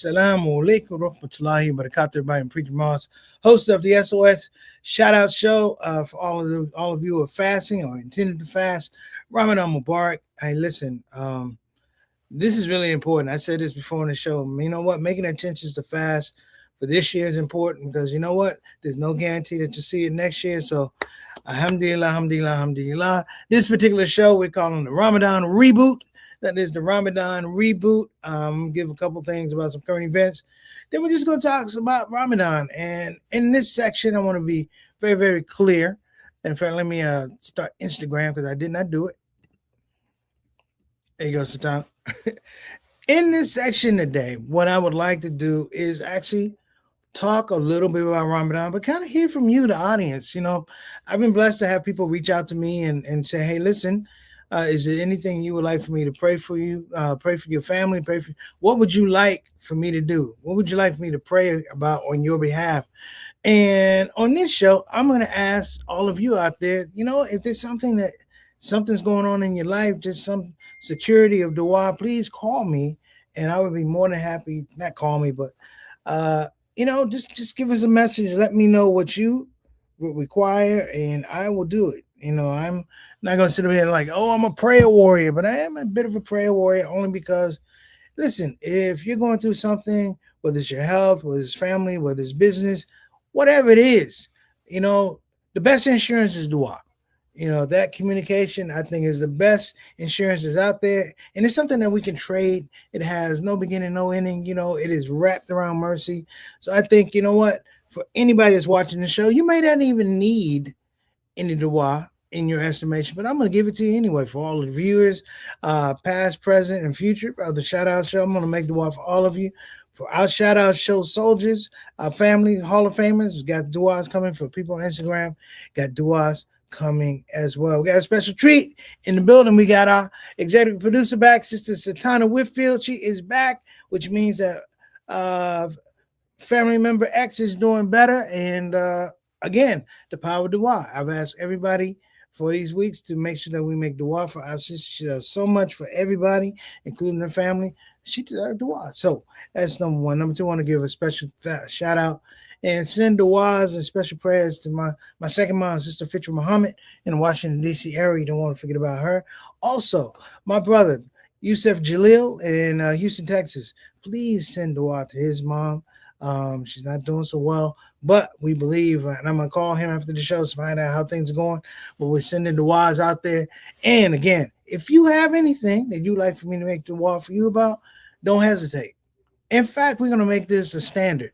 Assalamu alaikum rahmatullahi wa barakatuh, everybody. I'm Preacher Moss, host of the SOS Shout Out Show for all of you who are fasting or intended to fast. Ramadan Mubarak. Hey, listen, this is really important. I said this before in the show. You know what? Making intentions to fast for this year is important because you know what? There's no guarantee that you'll see it next year. So, alhamdulillah, alhamdulillah, alhamdulillah. This particular show we're calling the Ramadan Reboot. That is the Ramadan Reboot. Give a couple things about some current events. Then we're just going to talk about Ramadan. And in this section, I want to be very, very clear. In fact, let me start Instagram because I did not do it. There you go, Satan. In this section today, what I would like to do is actually talk a little bit about Ramadan, but kind of hear from you, the audience. You know, I've been blessed to have people reach out to me and say, hey, listen, is there anything you would like for me to pray for you, pray for your family, what would you like for me to do? What would you like for me to pray about on your behalf? And on this show, I'm going to ask all of you out there, you know, if there's something's going on in your life, just some security of dua, please call me and I would be more than happy. Not call me, but, you know, just give us a message. Let me know what you would require and I will do it. You know, I'm not going to sit here like, oh, I'm a prayer warrior, but I am a bit of a prayer warrior only because, listen, if you're going through something, whether it's your health, whether it's family, whether it's business, whatever it is, you know, the best insurance is dua. You know, that communication, I think, is the best insurance that's out there. And it's something that we can trade. It has no beginning, no ending. You know, it is wrapped around mercy. So I think, you know what, for anybody that's watching the show, you may not even need any dua in your estimation, but I'm going to give it to you anyway for all the viewers, past, present, and future of the Shout Out Show. I'm going to make dua for all of you. For our Shout Out Show soldiers, our family, Hall of Famers, we got duas coming for people on Instagram, got duas coming as well. We got a special treat in the building. We got our executive producer back, Sister Satana Whitfield. She is back, which means that family member X is doing better. And again, the power of dua. I've asked everybody for these weeks to make sure that we make dua for our sister. She does so much for everybody, including her family. She does dua. So that's number one. Number two, I want to give a special shout out and send duas and special prayers to my second mom, Sister Fitra Muhammad in the Washington, D.C. area. You don't want to forget about her. Also, my brother, Yusuf Jalil in Houston, Texas. Please send dua to his mom. She's not doing so well, but we believe, and I'm going to call him after the show to find out how things are going, but we're sending duas out there. And again, if you have anything that you'd like for me to make dua for you about, don't hesitate. In fact, we're going to make this a standard.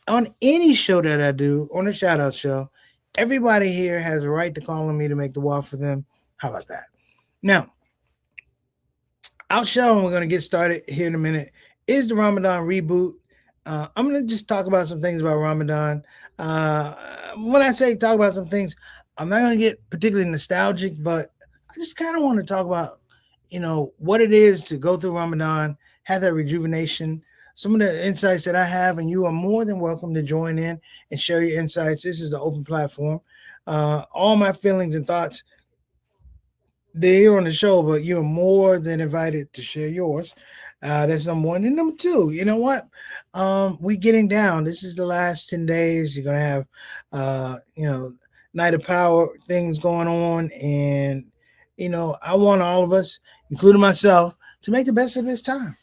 On any show that I do, on the Shout Out Show, everybody here has a right to call on me to make dua for them. How about that? Now, our show, and we're going to get started here in a minute, is the Ramadan Reboot. I'm going to just talk about some things about Ramadan. When I say talk about some things, I'm not going to get particularly nostalgic, but I just kind of want to talk about, you know, what it is to go through Ramadan, have that rejuvenation, some of the insights that I have, and you are more than welcome to join in and share your insights. This is an open platform. All my feelings and thoughts, they're here on the show, but you're more than invited to share yours. That's number one. And number two, you know what? We're getting down. This is the last 10 days. You're going to have, you know, Night of Power things going on. And, you know, I want all of us, including myself, to make the best of this time.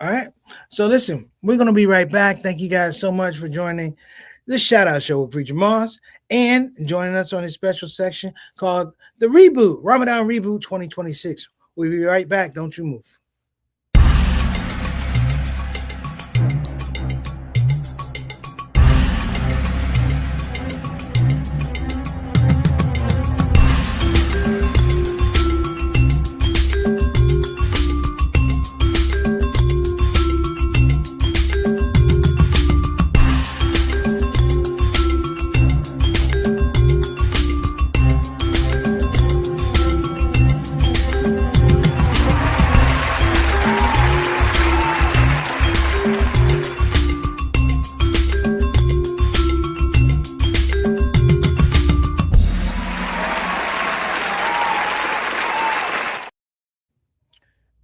All right. So listen, we're going to be right back. Thank you guys so much for joining this Shout Out Show with Preacher Moss and joining us on this special section called the Reboot, Ramadan Reboot 2026. We'll be right back. Don't you move.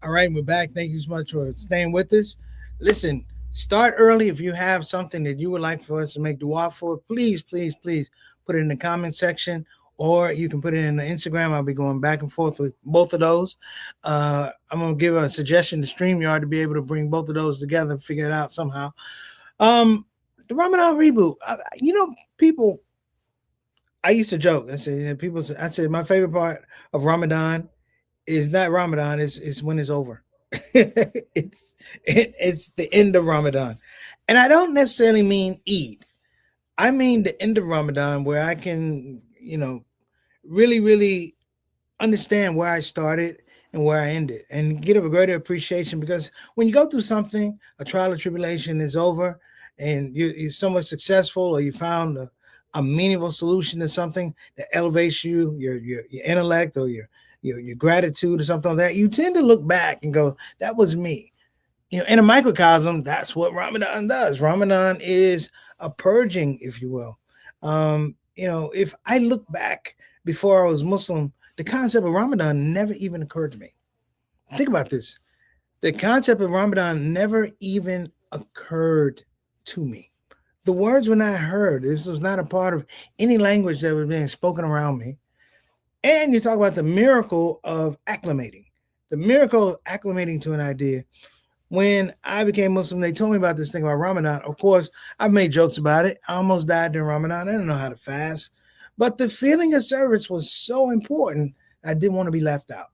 All right, we're back. Thank you so much for staying with us. Listen, Start early. If you have something that you would like for us to make dua for, please, please, please put it in the comment section, or you can put it in the Instagram. I'll be going back and forth with both of those. I'm gonna give a suggestion to StreamYard to be able to bring both of those together and figure it out somehow. Um, the Ramadan reboot. People. I used to joke. I said, people. I said my favorite part of Ramadan is not Ramadan. It's when it's over. It's the end of Ramadan, and I don't necessarily mean Eid. I mean the end of Ramadan, where I can, really, really understand where I started and where I ended, and get a greater appreciation. Because when you go through something, a trial or tribulation is over, and you're somewhat successful, or you found a meaningful solution to something that elevates you, your intellect, or your gratitude, or something like that. You tend to look back and go, "That was me." In a microcosm, that's what Ramadan does. Ramadan is a purging, if you will. If I look back before I was Muslim, the concept of Ramadan never even occurred to me. Think about this. The concept of Ramadan never even occurred to me. The words were not heard. This was not a part of any language that was being spoken around me. And you talk about the miracle of acclimating, the miracle of acclimating to an idea. When I became Muslim, they told me about this thing about Ramadan. Of course, I've made jokes about it. I almost died during Ramadan. I didn't know how to fast. But the feeling of service was so important, I didn't want to be left out.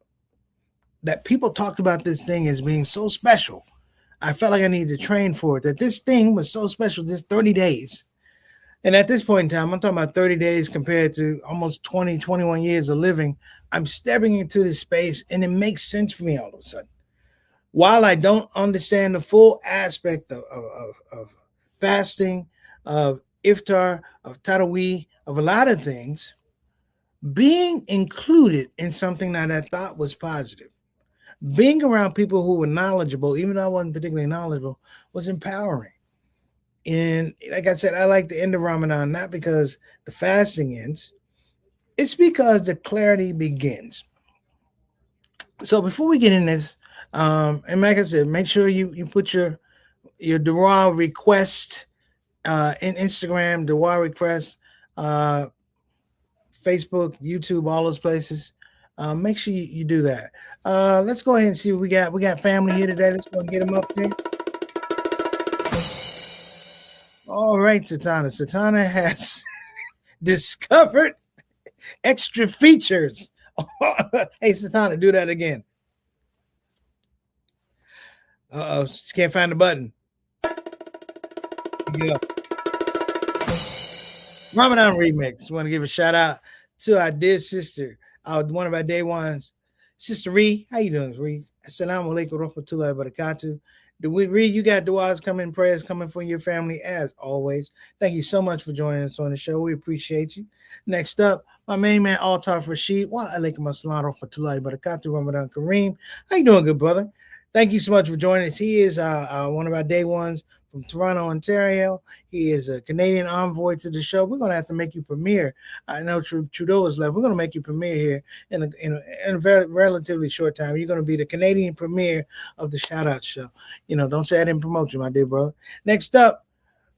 That people talked about this thing as being so special. I felt like I needed to train for it, that this thing was so special, this 30 days. And at this point in time, I'm talking about 30 days compared to almost 20, 21 years of living. I'm stepping into this space, and it makes sense for me all of a sudden. While I don't understand the full aspect of fasting, of iftar, of tarawih, of a lot of things, being included in something that I thought was positive, being around people who were knowledgeable, even though I wasn't particularly knowledgeable, was empowering. And like I said, I like the end of Ramadan, not because the fasting ends, it's because the clarity begins. So before we get in this, and like I said, make sure you put your dua request in Instagram, dua request, uh, Facebook, YouTube, all those places. Make sure you do that. Let's go ahead and see what we got. We got family here today. Let's go and get them up there. All right, Satana. Satana has discovered extra features. Hey, Satana, do that again. Uh-oh, she can't find the button. Yeah. Ramadan remix. Want to give a shout out to our dear sister, one of our day ones, Sister Ree. How you doing, Ree? Assalamu alaikum rahmatullahi wa barakatuh. Ree, you got du'as coming, prayers coming for your family as always. Thank you so much for joining us on the show. We appreciate you. Next up, my main man, Altar Rashid. Wa alaikum assalam rahmatullahi wa barakatuh. Ramadan Kareem. How you doing, good brother? Thank you so much for joining us. He is one of our day ones from Toronto, Ontario. He is a Canadian envoy to the show. We're going to have to make you premiere. I know Trudeau is left. We're going to make you premiere here in a very relatively short time. You're going to be the Canadian premiere of the ShOUT show. Don't say I didn't promote you, my dear brother. Next up,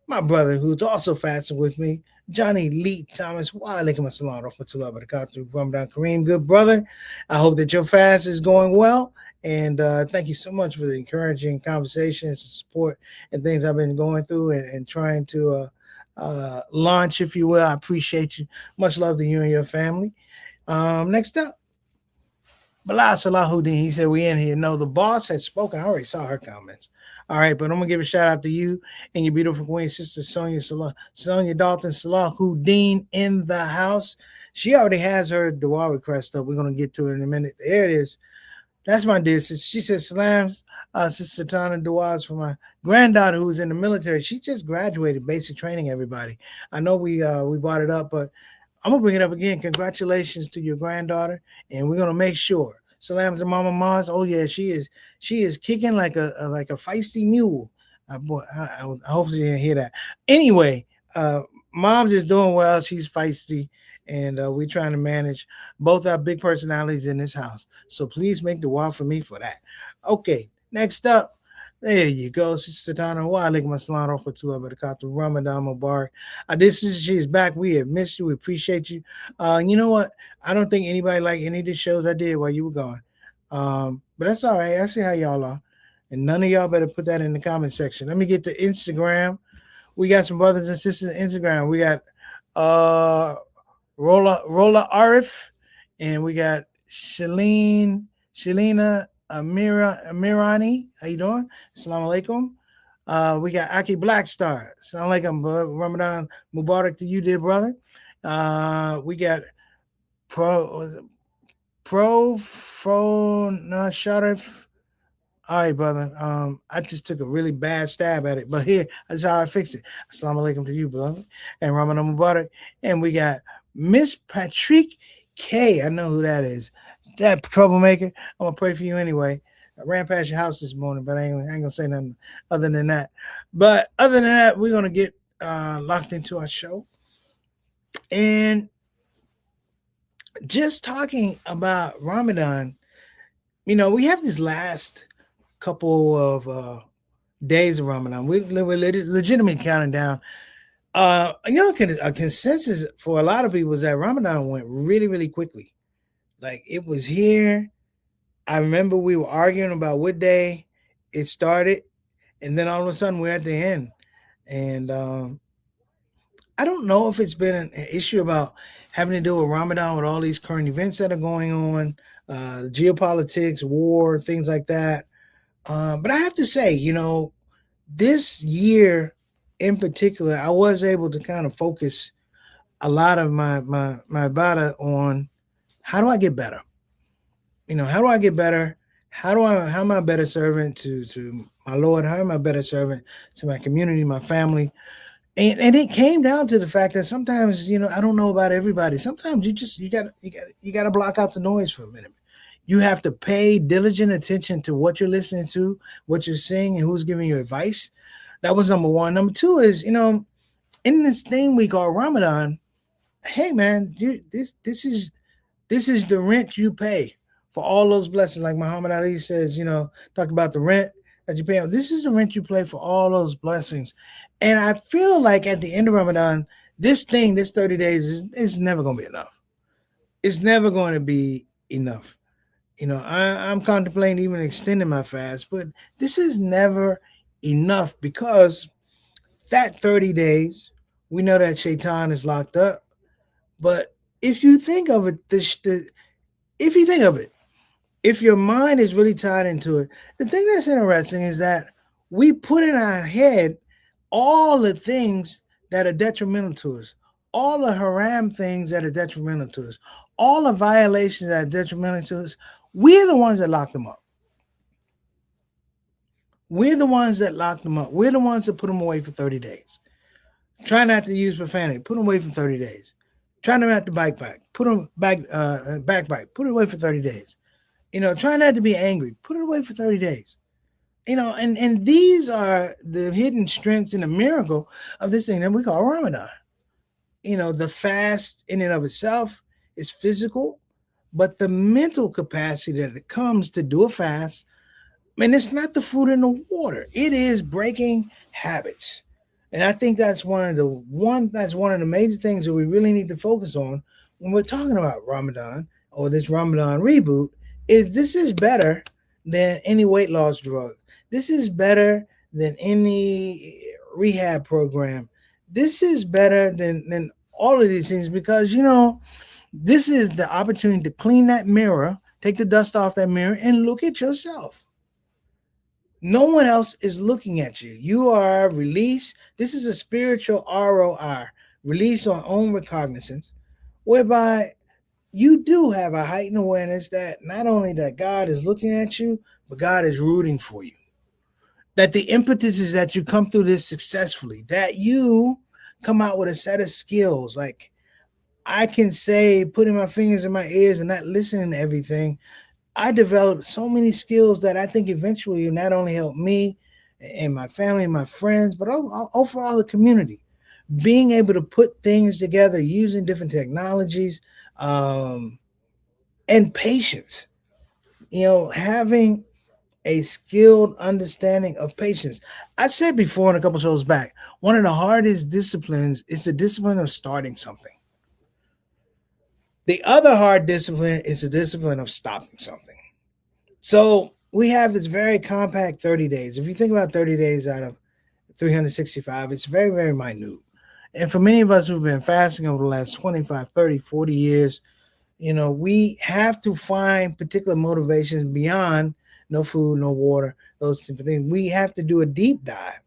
my brother, who's also fasting with me, Johnny Lee Thomas. Wa alaikum assalam rahmatullahi wa barakatuh. Ramadan Kareem, good brother. I hope that your fast is going well. And thank you so much for the encouraging conversations and support and things I've been going through and trying to launch, if you will. I appreciate you. Much love to you and your family. Next up, Bilal Salahuddin. He said, we in here. No, the boss has spoken. I already saw her comments. All right, but I'm going to give a shout out to you and your beautiful queen sister, Sonia Dalton Salahuddin in the house. She already has her dua request up. We're going to get to it in a minute. There it is. That's my dear sister. She says, salams, Sister Tana duas for my granddaughter who's in the military. She just graduated basic training, everybody. I know we brought it up, but I'm going to bring it up again. Congratulations to your granddaughter, and we're going to make sure. Salams to Mama Mars. Oh, yeah, she is kicking like a feisty mule. Boy, I hopefully you didn't hear that. Anyway, Mom's is doing well. She's feisty. And we're trying to manage both our big personalities in this house. So please make the wall for me for that. Okay, next up, There you go, Sister Tana. Wa alaikum assalam wa rahmatullahi wa barakatuh. Ramadan Mubarak. This is she's back. We have missed you. We appreciate you. You know what? I don't think anybody like any of the shows I did while you were gone. But that's all right. I see how y'all are. And none of y'all better put that in the comment section. Let me get to Instagram. We got some brothers and sisters on Instagram. We got uh Rolla Arif, and we got Shalina Amirani. How you doing? Assalamu alaikum. We got Aki Blackstar. Assalamu alaikum, Ramadan Mubarak to you, dear brother. We got Pro Sharif. All right, brother. I just took a really bad stab at it, but here, that's how I fix it. Assalamu alaikum to you, brother. And Ramadan Mubarak. And we got Miss Patrick K. I know who that is. That troublemaker. I'm gonna pray for you anyway. I ran past your house this morning, but I ain't gonna say nothing other than that. But other than that, we're gonna get locked into our show. And just talking about Ramadan, we have this last couple of days of Ramadan. We're legitimately counting down. A consensus for a lot of people is that Ramadan went really, really quickly. Like it was here. I remember we were arguing about what day it started, and then all of a sudden we're at the end. And I don't know if it's been an issue about having to do with Ramadan with all these current events that are going on, geopolitics, war, things like that. But I have to say, this year in particular, I was able to kind of focus a lot of my bada on how do I get better? How do I get better? How am I a better servant to my Lord? How am I a better servant to my community, my family? And it came down to the fact that sometimes, I don't know about everybody. Sometimes you gotta block out the noise for a minute. You have to pay diligent attention to what you're listening to, what you're seeing, and who's giving you advice. That was number one. Number two is, in this thing we call Ramadan, hey man, this is the rent you pay for all those blessings. Like Muhammad Ali says, talk about the rent that you pay. This is the rent you pay for all those blessings. And I feel like at the end of Ramadan, this 30 days is never going to be enough. It's never going to be enough. I'm contemplating even extending my fast, but this is never enough because that 30 days, we know that Shaitan is locked up. But if you think of it, if you think of it, if your mind is really tied into it, the thing that's interesting is that we put in our head all the things that are detrimental to us, all the haram things that are detrimental to us, all the violations that are detrimental to us. We're the ones that lock them up. We're the ones that lock them up. We're the ones that put them away for 30 days. Try not to use profanity. Put them away for 30 days. Try not to bike back. Put them backbite. Put it away for 30 days. Try not to be angry. Put it away for 30 days. And these are the hidden strengths and the miracle of this thing that we call Ramadan. The fast in and of itself is physical, but the mental capacity that it comes to do a fast, man, it's not the food and the water. It is breaking habits. And I think that's one of the major things that we really need to focus on when we're talking about Ramadan or this Ramadan reboot is this is better than any weight loss drug. This is better than any rehab program. This is better than all of these things because this is the opportunity to clean that mirror, take the dust off that mirror, and look at yourself. No one else is looking at you. You are released. This is a spiritual ROR, release on own recognizance, whereby you do have a heightened awareness that not only that God is looking at you, but God is rooting for you. That the impetus is that you come through this successfully, that you come out with a set of skills. Like I can say, putting my fingers in my ears and not listening to everything, I developed so many skills that I think eventually will not only help me and my family and my friends, but overall the community. Being able to put things together using different technologies and patience. Having a skilled understanding of patience. I said before in a couple shows back, one of the hardest disciplines is the discipline of starting something. The other hard discipline is the discipline of stopping something. So we have this very compact 30 days. If you think about 30 days out of 365, it's very, very minute. And for many of us who've been fasting over the last 25, 30, 40 years, we have to find particular motivations beyond no food, no water, those type of things. We have to do a deep dive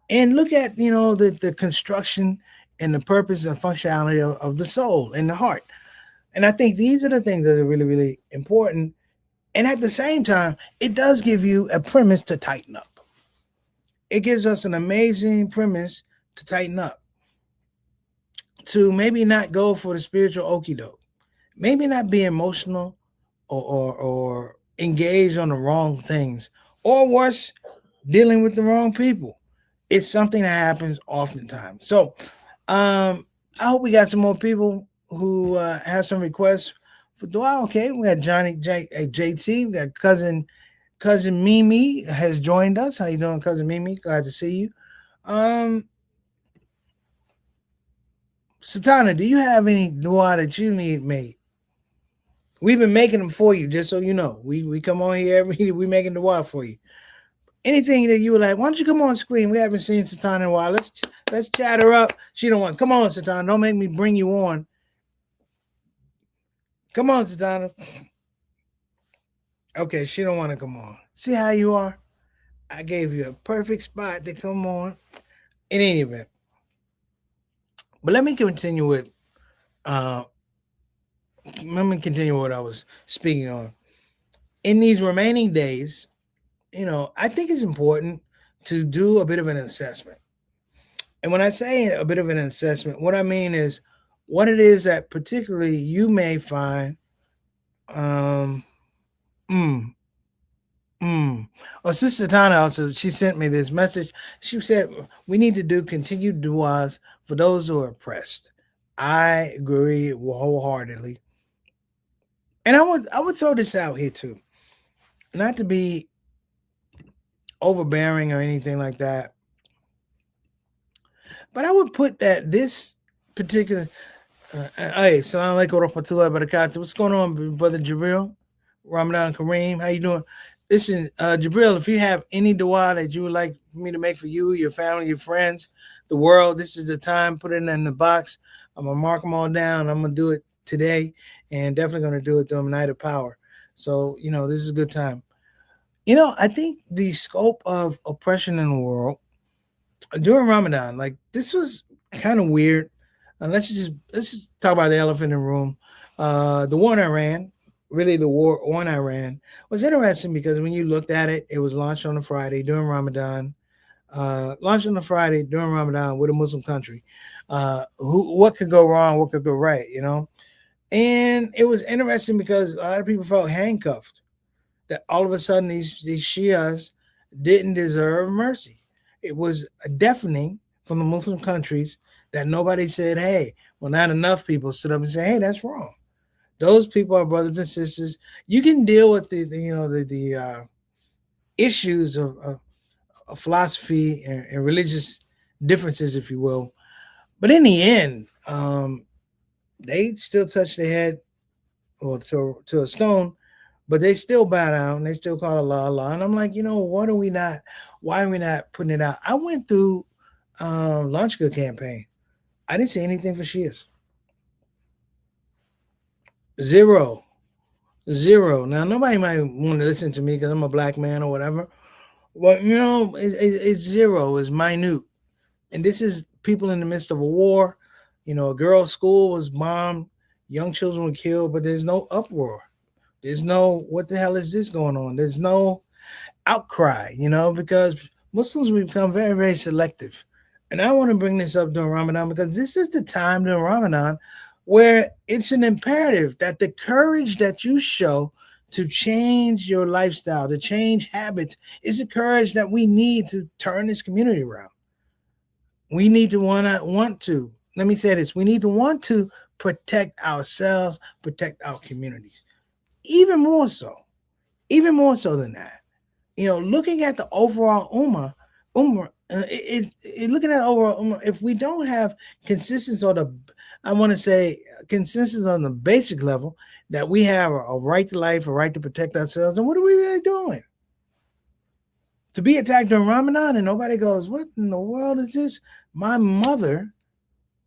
and look at, the construction and the purpose and functionality of the soul and the heart. And I think these are the things that are really, really important. And at the same time, it does give you a premise to tighten up. It gives us an amazing premise to tighten up, to maybe not go for the spiritual okie doke, maybe not be emotional or engage on the wrong things, or worse, dealing with the wrong people. It's something that happens oftentimes. So I hope we got some more people who have some requests for dua. Okay, we got JT, we got cousin Mimi has joined us. How you doing, cousin Mimi? Glad to see you. Um, Satana, do you have any dua that you need made? We've been making them for you, just so you know. We come on here every we making dua for you. Anything that you would like, why don't you come on screen? We haven't seen Satana in a while. Let's chat her up. She don't want. Come on, Satana. Don't make me bring you on. Come on, Satana. Okay, she don't want to come on. See how you are? I gave you a perfect spot to come on. In any event, but uh let me continue what I was speaking on. In these remaining days, I think it's important to do a bit of an assessment. And when I say a bit of an assessment, what I mean is what it is that particularly you may find um mm, Oh, Sister Tana also, she sent me this message. She said we need to do continued duas for those who are oppressed. I agree wholeheartedly. And I would throw this out here too. Not to be overbearing or anything like that, but I would put that this particular hey, salam alaikum wa rahmatullahi wa barakatuh. What's going on, brother Jabril? Ramadan Kareem, how you doing? Listen, Jabril, if you have any dua that you would like me to make for you, your family, your friends, the world, this is the time. Put it in the box. I'm gonna mark them all down. I'm gonna do it today, and definitely gonna do it during Night of Power. So this is a good time. I think the scope of oppression in the world during Ramadan, like this was kind of weird. Let's just talk about the elephant in the room. The war in Iran, really the war on Iran, was interesting because when you looked at it, it was launched on a Friday during Ramadan. Launched on a Friday during Ramadan with a Muslim country. What could go wrong? What could go right? And it was interesting because a lot of people felt handcuffed. That all of a sudden these Shias didn't deserve mercy. It was deafening from the Muslim countries that nobody said, hey, well, not enough people stood up and said, hey, that's wrong. Those people are brothers and sisters. You can deal with the issues of philosophy and religious differences, if you will. But in the end, they still touch their head or to a stone, but they still bow down. They still call Allah Allah. And I'm like, what are we not? Why are we not putting it out? I went through Launch Good campaign. I didn't see anything for Shias. Zero. Zero. Now, nobody might want to listen to me because I'm a black man or whatever. But, it's zero. It's minute. And this is people in the midst of a war. A girl's school was bombed. Young children were killed, but there's no uproar. There's no, what the hell is this going on? There's no outcry, because Muslims we become very, very selective. And I want to bring this up during Ramadan because this is the time during Ramadan where it's an imperative that the courage that you show to change your lifestyle, to change habits, is the courage that we need to turn this community around. We need to want to. Let me say this: we need to want to protect ourselves, protect our communities, even more so than that. looking at the overall ummah, looking at overall ummah, if we don't have consistency on the, I want to say consistency on the basic level that we have a right to life, a right to protect ourselves, then what are we really doing? To be attacked during Ramadan and nobody goes, what in the world is this? My mother,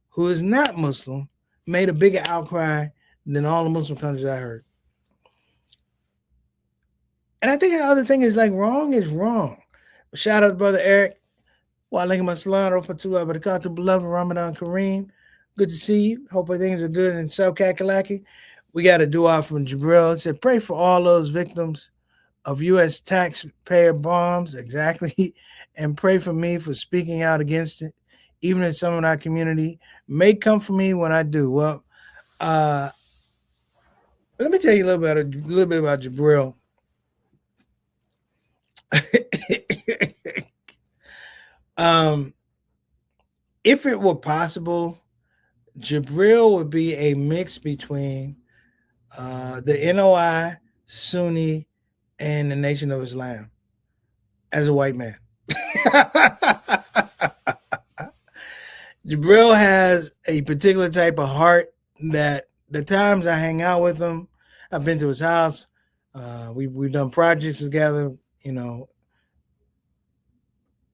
who is not Muslim, made a bigger outcry than all the Muslim countries I heard. And I think the other thing is like wrong is wrong. Shout out to Brother Eric. Wa alaikum assalam wa rahmatullahi wa barakatuh. Beloved Ramadan Kareem. Good to see you. Hope things are good in South Kakalaki. We got a dua from Jabril. It said, pray for all those victims of U.S. taxpayer bombs. Exactly. And pray for me for speaking out against it. Even if some in our community may come for me when I do. Well, let me tell you a little bit about Jabril. If it were possible, Jabril would be a mix between the NOI, Sunni, and the Nation of Islam as a white man. Jabril has a particular type of heart that the times I hang out with him, I've been to his house. We've done projects together.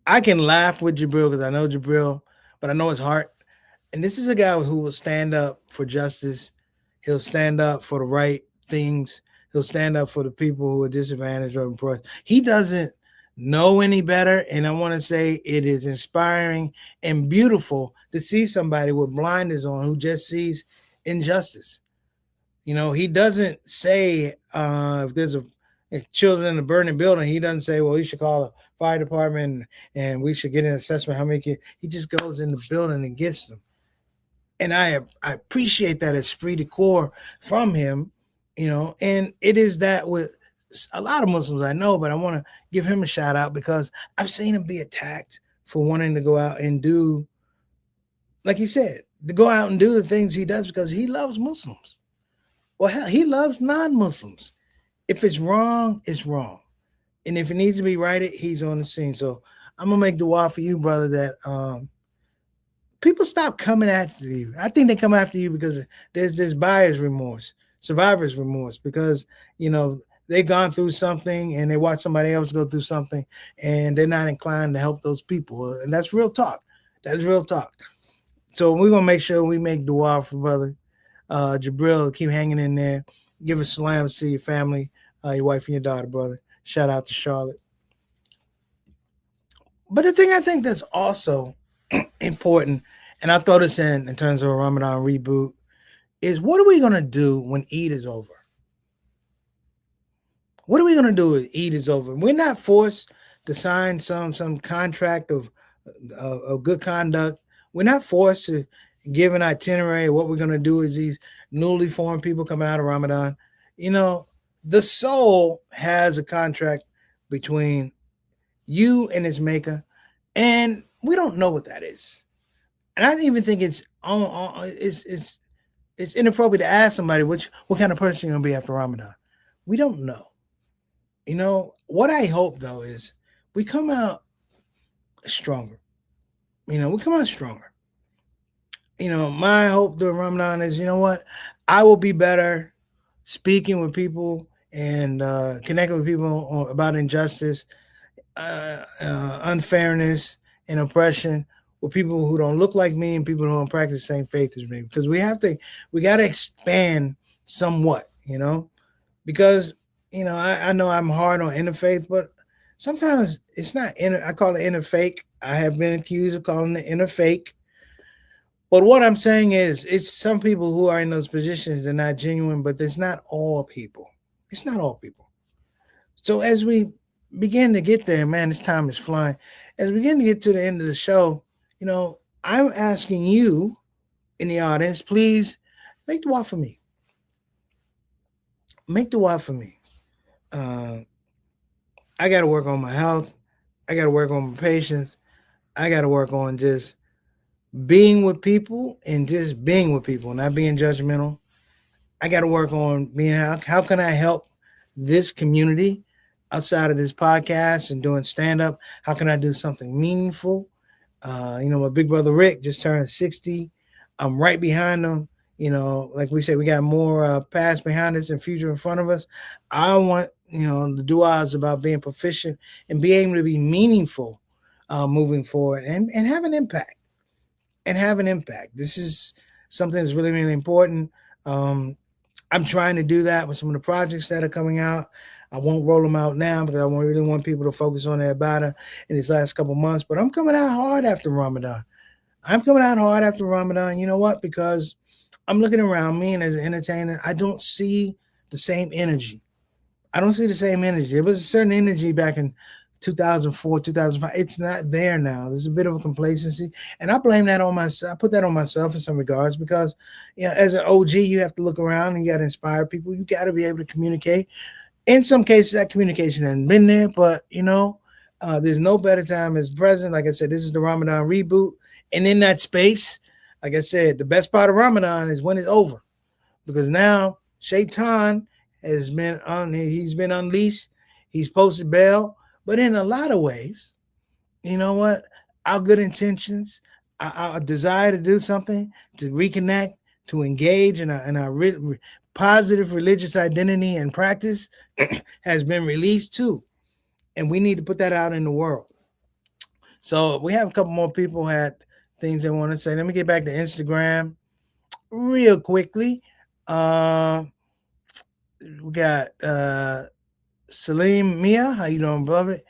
I can laugh with Jabril because I know Jabril, but I know his heart. And this is a guy who will stand up for justice. He'll stand up for the right things. He'll stand up for the people who are disadvantaged or oppressed. He doesn't know any better. And I want to say it is inspiring and beautiful to see somebody with blinders on who just sees injustice. He doesn't say if there's children in a burning building, he doesn't say, well, we should call a fire department and we should get an assessment how many kids. He just goes in the building and gets them. And I appreciate that esprit de corps from him, and it is that with a lot of Muslims I know, but I want to give him a shout out because I've seen him be attacked for wanting to go out and do, like he said, to go out and do the things he does because he loves Muslims. Well, hell, he loves non-Muslims. If it's wrong, it's wrong. And if it needs to be righted, he's on the scene. So I'm going to make dua for you, brother, that people stop coming after you. I think they come after you because there's buyer's remorse, survivor's remorse, because, they've gone through something and they watch somebody else go through something and they're not inclined to help those people. And that's real talk. That's real talk. So we're going to make sure we make dua for brother Jabril. Keep hanging in there. Give a salams to your family, your wife and your daughter, brother. Shout out to Charlotte. But the thing I think that's also important, and I throw this in terms of a Ramadan reboot, is what are we going to do when Eid is over? What are we going to do when Eid is over? We're not forced to sign some contract of good conduct. We're not forced to give an itinerary of what we're going to do as these newly formed people coming out of Ramadan. The soul has a contract between you and its maker, and we don't know what that is. And I even think it's inappropriate to ask somebody what kind of person you're gonna be after Ramadan. We don't know. What I hope though is we come out stronger. We come out stronger. My hope during Ramadan is, what? I will be better speaking with people and connecting with people about injustice, unfairness, and oppression with people who don't look like me and people who don't practice the same faith as me. Because we got to expand somewhat, because, I know I'm hard on interfaith, but sometimes it's not I call it interfake. I have been accused of calling it interfake. But what I'm saying is, it's some people who are in those positions, they're not genuine, but it's not all people. It's not all people. So as we begin to get there, man, this time is flying. As we begin to get to the end of the show, I'm asking you in the audience, please make dua for me. Make dua for me. I got to work on my health. I got to work on my patience. I got to work on just being with people and just being with people, not being judgmental. I got to work on being how can I help this community outside of this podcast and doing stand up, how can I do something meaningful? My big brother Rick just turned 60. I'm right behind him. Like we said, we got more past behind us and future in front of us. I want, the duas about being proficient and being able to be meaningful moving forward and have an impact. And have an impact. This is something that's really, really important. Um, I'm trying to do that with some of the projects that are coming out. I won't roll them out now because I really want people to focus on their Ibadah in these last couple months. But I'm coming out hard after Ramadan. I'm coming out hard after Ramadan. You know what? Because I'm looking around me and as an entertainer, I don't see the same energy. I don't see the same energy. There was a certain energy back in 2004, 2005. It's not there now. There's a bit of a complacency. And I blame that on myself. I put that on myself in some regards because, as an OG, you have to look around and you got to inspire people. You got to be able to communicate. In some cases, that communication hasn't been there, but, there's no better time as present. Like I said, this is the Ramadan reboot. And in that space, like I said, the best part of Ramadan is when it's over because now Shaitan he's been unleashed. He's posted bail. But in a lot of ways, you know what? Our good intentions, our desire to do something, to reconnect, to engage in our positive religious identity and practice has been released too. And we need to put that out in the world. So we have a couple more people who had things they want to say. Let me get back to Instagram real quickly. We got Salim Mia. How you doing, beloved?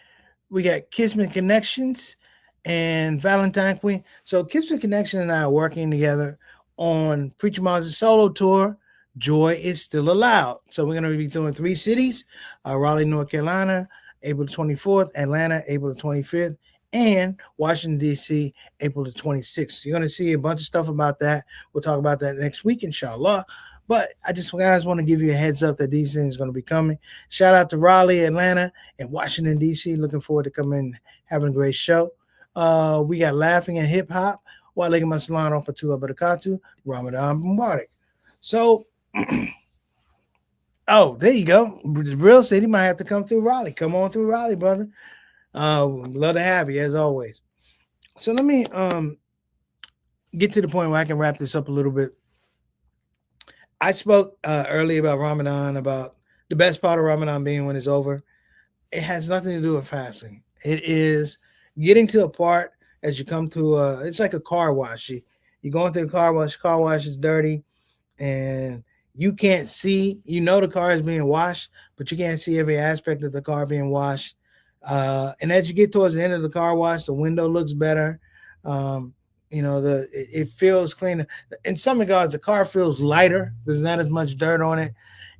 We got Kismet Connections and Valentine Queen. So Kismet Connection and I are working together on Preacher Mars' solo tour. Joy is still allowed. So we're going to be doing 3 cities: Raleigh, North Carolina, April 24th; Atlanta, April 25th; and Washington, D.C., April the 26th. You're going to see a bunch of stuff about that. We'll talk about that next week, inshallah. But I just guys want to give you a heads up that these things are going to be coming. Shout out to Raleigh, Atlanta, and Washington, D.C. Looking forward to coming, having a great show. We got Laughing and Hip Hop. Wa alaikum assalam wa rahmatullahi wa barakatuh. Ramadan Mubarak. So, there you go. The real city might have to come through Raleigh. Come on through Raleigh, brother. Love to have you, as always. So let me get to the point where I can wrap this up a little bit. I spoke earlier about Ramadan, about the best part of Ramadan being when it's over. It has nothing to do with fasting. It is getting to a part as you come to it's like a car wash. You're going through the car wash is dirty, and you can't see, the car is being washed, but you can't see every aspect of the car being washed. And as you get towards the end of the car wash, the window looks better. It feels cleaner. In some regards, the car feels lighter. There's not as much dirt on it.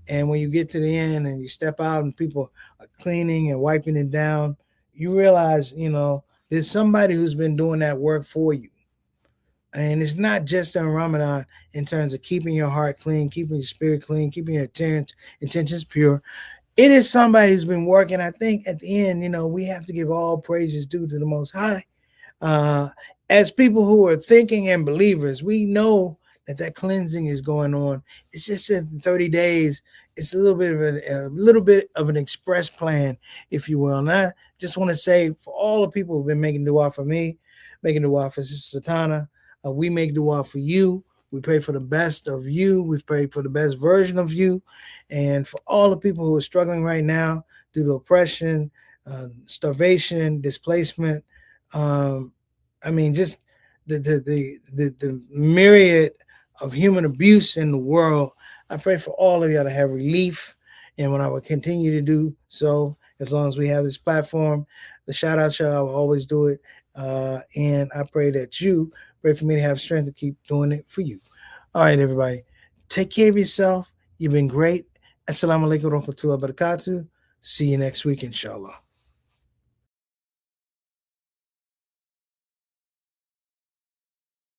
And when you get to the end and you step out and people are cleaning and wiping it down, you realize, there's somebody who's been doing that work for you. And it's not just on Ramadan in terms of keeping your heart clean, keeping your spirit clean, keeping your intentions pure. It is somebody who's been working. I think at the end, we have to give all praises due to the Most High. As people who are thinking and believers, we know that cleansing is going on. It's just in 30 days. It's a little bit of an express plan, if you will. And I just want to say for all the people who've been making dua for me, making dua for Sister Satana, we make dua for you. We pray for the best of you. We pray for the best version of you. And for all the people who are struggling right now due to oppression, starvation, displacement, just the myriad of human abuse in the world. I pray for all of y'all to have relief, and when I will continue to do so, as long as we have this platform, the shout out show, I will always do it. And I pray that you pray for me to have strength to keep doing it for you. All right, everybody, take care of yourself. You've been great. Assalamu alaikum wa rahmatullahi wa barakatuh. See you next week, inshallah.